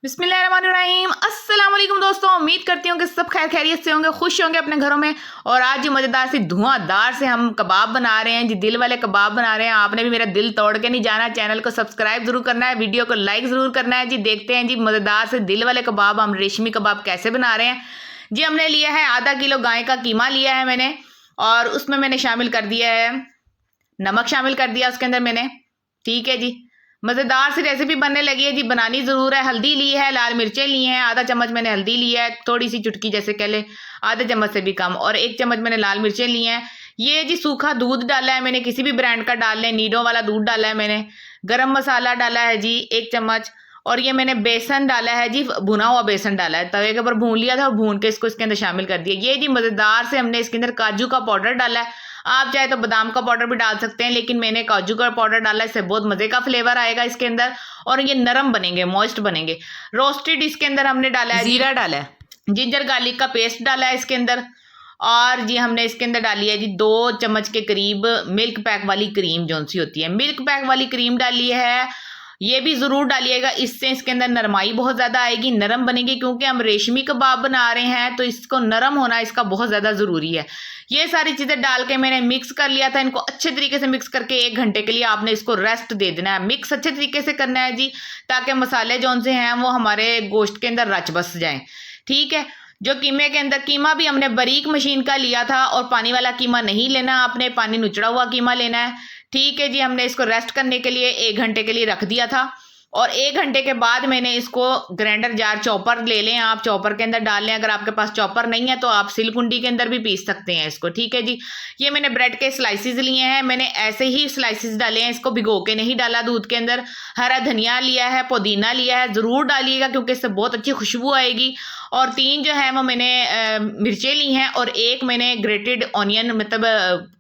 बिस्मिल्लाहिर्रहमानिर्रहीम। अस्सलाम वालेकुम दोस्तों, उम्मीद करती हूँ कि सब खैर खैरियत से होंगे, खुश होंगे अपने घरों में। और आज जी मज़ेदार सी धुआंधार से हम कबाब बना रहे हैं जी, दिल वाले कबाब बना रहे हैं। आपने भी मेरा दिल तोड़ के नहीं जाना, चैनल को सब्सक्राइब जरूर करना है, वीडियो को लाइक ज़रूर करना है जी। देखते हैं जी मज़ेदार से दिल वाले कबाब, हम रेशमी कबाब कैसे बना रहे हैं जी। हमने लिया है आधा किलो गाय का कीमा लिया है मैंने, और उसमें मैंने शामिल कर दिया है नमक, शामिल कर दिया उसके अंदर मैंने। ठीक है जी, मज़ेदार सी रेसिपी बनने लगी है जी, बनानी ज़रूर है। हल्दी ली है, लाल मिर्चें ली हैं, आधा चम्मच मैंने हल्दी ली है, थोड़ी सी चुटकी जैसे कह ले, आधे चम्मच से भी कम, और 1 चम्मच मैंने लाल मिर्चें ली हैं। ये जी सूखा दूध डाला है मैंने, किसी भी ब्रांड का डाल लें, नीडो वाला दूध डाला है मैंने। गरम मसाला डाला है जी 1 चम्मच, और ये मैंने बेसन डाला है जी, भुना हुआ बेसन डाला है, तवे के ऊपर भून लिया था, भून के इसको इसके अंदर शामिल कर दिया। ये जी मज़ेदार से हमने इसके अंदर काजू का पाउडर डाला है। आप चाहे तो बादाम का पाउडर भी डाल सकते हैं, लेकिन मैंने काजू का पाउडर डाला है, इससे बहुत मज़े का फ्लेवर आएगा इसके अंदर, और ये नरम बनेंगे, मॉइस्ट बनेंगे। रोस्टेड इसके अंदर हमने डाला है, जीरा डाला है, जिंजर गार्लिक का पेस्ट डाला है इसके अंदर, और जी हमने इसके अंदर डाली है जी 2 चम्मच के करीब मिल्क पैक वाली क्रीम, जो सी होती है मिल्क पैक वाली क्रीम डाली है। ये भी ज़रूर डालिएगा, इससे इसके अंदर नरमाई बहुत ज़्यादा आएगी, नरम बनेगी, क्योंकि हम रेशमी कबाब बना रहे हैं तो इसको नरम होना इसका बहुत ज़्यादा ज़रूरी है। ये सारी चीज़ें डाल के मैंने मिक्स कर लिया था। इनको अच्छे तरीके से मिक्स करके 1 घंटे के लिए आपने इसको रेस्ट दे देना है। मिक्स अच्छे तरीके से करना है जी, ताकि मसाले जो से हैं वो हमारे गोश्त के अंदर रच बस जाएँ। ठीक है, जो कीमे के अंदर, कीमा भी हमने बारीक मशीन का लिया था, और पानी वाला कीमा नहीं लेना आपने, पानी नुचड़ा हुआ कीमा लेना है। ठीक है जी, हमने इसको रेस्ट करने के लिए 1 घंटे के लिए रख दिया था, और 1 घंटे के बाद मैंने इसको ग्राइंडर जार, चॉपर ले लें आप, चॉपर के अंदर डाल लें। अगर आपके पास चॉपर नहीं है तो आप सिलकुंडी के अंदर भी पीस सकते हैं इसको। ठीक है जी, ये मैंने ब्रेड के स्लाइसिस लिए हैं, मैंने ऐसे ही स्लाइसिस डाले हैं, इसको भिगो के नहीं डाला दूध के अंदर। हरा धनिया लिया है, पुदीना लिया है, ज़रूर डालिएगा क्योंकि इससे बहुत अच्छी खुशबू आएगी। और 3 जो है वो मैंने मिर्चें ली हैं, और 1 मैंने ग्रेटेड ऑनियन, मतलब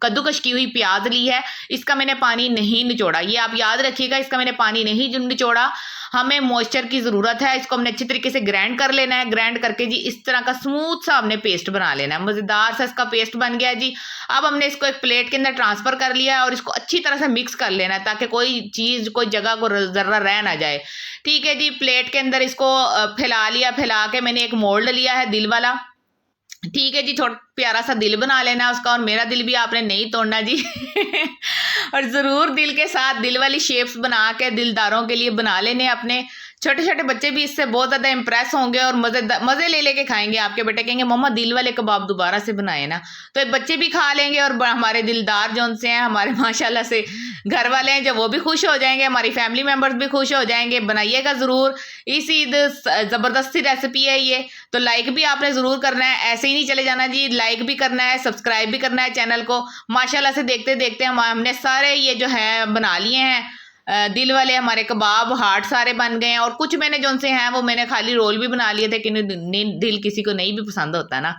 कद्दूकश की हुई प्याज ली है। इसका मैंने पानी नहीं निचोड़ा, ये आप याद रखिएगा, इसका मैंने पानी नहीं निचोड़ा। हमें मॉइस्चर की ज़रूरत है, इसको हमने अच्छी तरीके से ग्राइंड कर लेना है। ग्राइंड करके जी इस तरह का स्मूथ सा हमने पेस्ट बना लेना है। मज़ेदार सा इसका पेस्ट बन गया है जी। अब हमने इसको एक प्लेट के अंदर ट्रांसफ़र कर लिया है, और इसको अच्छी तरह से मिक्स कर लेना है, ताकि कोई चीज़, कोई जगह को ज़र्रा रह ना जाए। ठीक है जी, प्लेट के अंदर इसको फैला लिया, फैला के मैंने एक मोल्ड लिया है दिल वाला। ठीक है जी, थोड़ा प्यारा सा दिल बना लेना है उसका, और मेरा दिल भी आपने नहीं तोड़ना जी और ज़रूर दिल के साथ दिल वाली शेप्स बना के दिलदारों के लिए बना लेने अपने। छोटे छोटे बच्चे भी इससे बहुत ज़्यादा इंप्रेस होंगे, और मज़े ले लेके खाएंगे। आपके बेटे कहेंगे मम्मा दिल वाले कबाब दोबारा से बनाए ना, तो ये बच्चे भी खा लेंगे, और हमारे दिलदार जो उनसे हैं, हमारे माशाल्लाह से घर वाले हैं जो, वो भी खुश हो जाएंगे, हमारी फैमिली मेम्बर्स भी खुश हो जाएंगे। बनाइएगा ज़रूर, इस ईद ज़बरदस्ती रेसिपी है ये, तो लाइक भी आपने ज़रूर करना है, ऐसे ही नहीं चले जाना जी, लाइक भी करना है, सब्सक्राइब भी करना है चैनल को। माशाल्लाह से देखते देखते हमने सारे ये जो है बना लिए हैं दिल वाले हमारे कबाब, हार्ट सारे बन गए हैं। और कुछ मैंने जो उनसे हैं वो मैंने खाली रोल भी बना लिए थे, कि दिल किसी को नहीं भी पसंद होता ना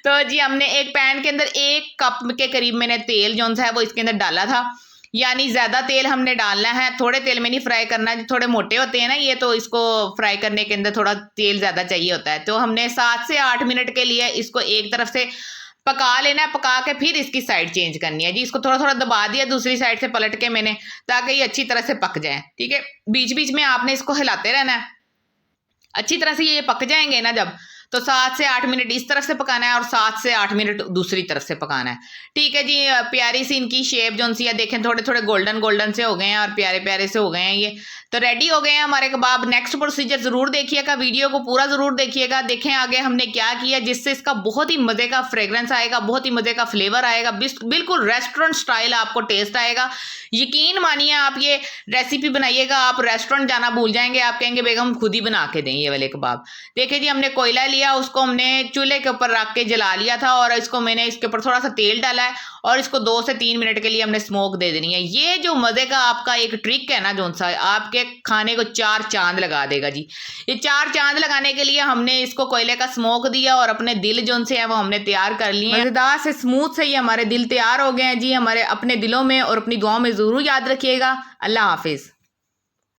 तो जी हमने एक पैन के अंदर 1 कप के करीब मैंने तेल जो है वो इसके अंदर डाला था, यानी ज़्यादा तेल हमने डालना है, थोड़े तेल में नहीं फ्राई करना है। थोड़े मोटे होते हैं ना ये, तो इसको फ्राई करने के अंदर थोड़ा तेल ज़्यादा चाहिए होता है। तो हमने 7 से 8 मिनट के लिए इसको एक तरफ से पका लेना है, पका के फिर इसकी साइड चेंज करनी है जी। इसको थोड़ा थोड़ा दबा दिया दूसरी साइड से पलट के मैंने, ताकि ये अच्छी तरह से पक जाए। ठीक है, बीच बीच में आपने इसको हिलाते रहना है, अच्छी तरह से ये पक जाएंगे ना जब, तो 7 से 8 मिनट इस तरफ से पकाना है, और 7 से 8 मिनट दूसरी तरफ से पकाना है। ठीक है जी, प्यारी सी इनकी शेप जो सी है, देखें थोड़े थोड़े गोल्डन गोल्डन से हो गए हैं, और प्यारे प्यारे से हो गए हैं ये, तो रेडी हो गए हैं हमारे कबाब। नेक्स्ट प्रोसीजर ज़रूर देखिएगा, वीडियो को पूरा ज़रूर देखिएगा। देखें आगे हमने क्या किया, जिससे इसका बहुत ही मज़े का फ्रेगरेंस आएगा, बहुत ही मज़े का फ्लेवर आएगा, बिल्कुल रेस्टोरेंट स्टाइल आपको टेस्ट आएगा। यकीन मानिए, आप ये रेसिपी बनाइएगा, आप रेस्टोरेंट जाना भूल जाएंगे, आप कहेंगे बेगम खुद ही बना के दें ये वाले कबाब। देखिए जी, हमने कोयला लिया, उसको हमने चूल्हे के ऊपर रख के जला लिया था, और इसको मैंने इसके ऊपर थोड़ा सा तेल डाला है, और इसको 2 से 3 मिनट के लिए हमने स्मोक दे देनी है। ये जो मज़े का आपका एक ट्रिक है ना, जो सा आपके खाने को 4 चांद लगा देगा जी। ये 4 चांद लगाने के लिए हमने इसको कोयले का स्मोक दिया, और अपने दिल जो से है वो हमने तैयार कर लिए। मज़ेदार से स्मूथ से ये हमारे दिल तैयार हो गए हैं जी, हमारे अपने दिलों में और अपनी दुआओं में ज़रूर याद रखिएगा। अल्लाह हाफिज़।